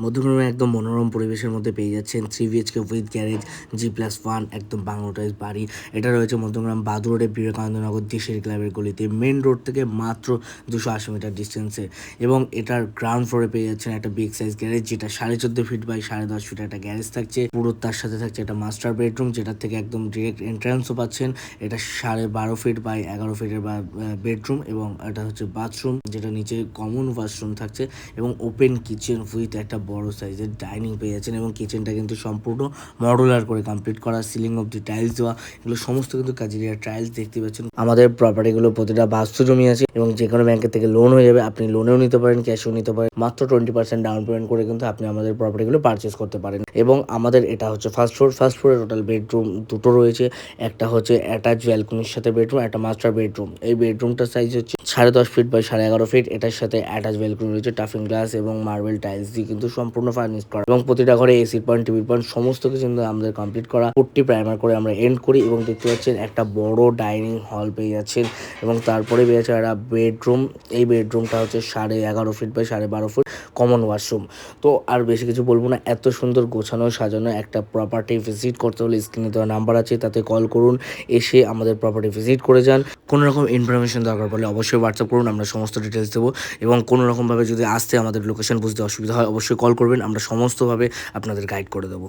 মধ্যমগ্রামে একদম মনোরম পরিবেশের মধ্যে পেয়ে যাচ্ছেন 3 বিএইচকে উইথ গ্যারেজ G+1 একদম বাংলোটাইজ বাড়ি। এটা রয়েছে মধ্যমগ্রাম বাদু রোডে বিবেকানন্দনগর দিশারি ক্লাবের গলিতে। মেইন রোড থেকে মাত্র 280 মিটার ডিস্টেন্সে এবং এটার গ্রাউন্ড ফ্লোরে পেয়ে যাচ্ছেন একটা বিগ সাইজ গ্যারেজ, যেটা 14.5 ফিট বাই 10.5 ফিট একটা গ্যারেজ থাকছে। পুরো তার সাথে থাকছে একটা মাস্টার বেডরুম, যেটার থেকে একদম ডিরেক্ট এন্ট্রান্সও পাচ্ছেন। এটা 12.5 ফিট বাই 11 ফিটের বেডরুম এবং এটা হচ্ছে বাথরুম, যেটা নিচে কমন ওয়াশরুম থাকছে এবং ওপেন কিচেন উইথ একটা বড় সাইজের ডাইনিং পেয়ে যাচ্ছেন। এবং কিচেনটা কিন্তু সম্পূর্ণ মডুলার করে কমপ্লিট করা, সিলিং অব্দি টাইলস দেওয়া, এগুলো সমস্ত কিন্তু কাজেরিয়া টাইলস দেখতে পাচ্ছেন। আমাদের প্রপার্টিগুলো প্রতিটা বাস্তু জমি আছে এবং যে কোনো ব্যাংকের থেকে লোন হয়ে যাবে, আপনি লোনেও নিতে পারেন, ক্যাশেও নিতে পারেন। মাত্র 20% ডাউন পেমেন্ট করে কিন্তু আপনি আমাদের প্রপার্টিগুলো পারচেস করতে পারেন। এবং আমাদের এটা হচ্ছে ফার্স্ট ফ্লোরে টোটাল বেডরুম দুটো রয়েছে। একটা হচ্ছে অ্যাটাচ ব্যালকনির সাথে বেডরুম, একটা মাস্টার বেডরুম। এই বেডরুমটার সাইজ হচ্ছে 10.5 ফিট বাই 11.5 ফিট। এটার সাথে অ্যাটাচ ব্যালকনি রয়েছে, টাফিং গ্লাস এবং মার্বেল টাইলস দিয়ে কিন্তু সম্পূর্ণ ফার্নিশ করা এবং প্রতিটা ঘরে এসি পয়েন্ট, টিভি পয়েন্ট সমস্ত কিছু কিন্তু আমাদের কমপ্লিট করা। পুট্টি প্রাইমার করে আমরা এন্ড করি এবং দেখতে পাচ্ছেন একটা বড় ডাইনিং হল পেয়ে যাচ্ছেন এবং তারপরে পেয়ে যাচ্ছে একটা বেডরুম। এই বেডরুমটা হচ্ছে 11.5 feet by 12.5 feet common washroom. তো আর বেশি কিছু বলবো না, এত সুন্দর গোছানো সাজানো একটা প্রপার্টি ভিজিট করতে হলে স্ক্রিনে দেওয়া নাম্বার আছে, তাতে কল করুন, এসে আমাদের প্রপার্টি ভিজিট করে যান। কোনো রকম ইনফরমেশন দরকার পড়লে অবশ্যই হোয়াটসঅ্যাপ করুন, আমরা সমস্ত ডিটেলস দেবো। এবং কোনো রকমভাবে যদি আসতে আমাদের লোকেশন বুঝতে অসুবিধা হয়, অবশ্যই কল করবেন, আমরা সমস্তভাবে আপনাদের গাইড করে দেবো।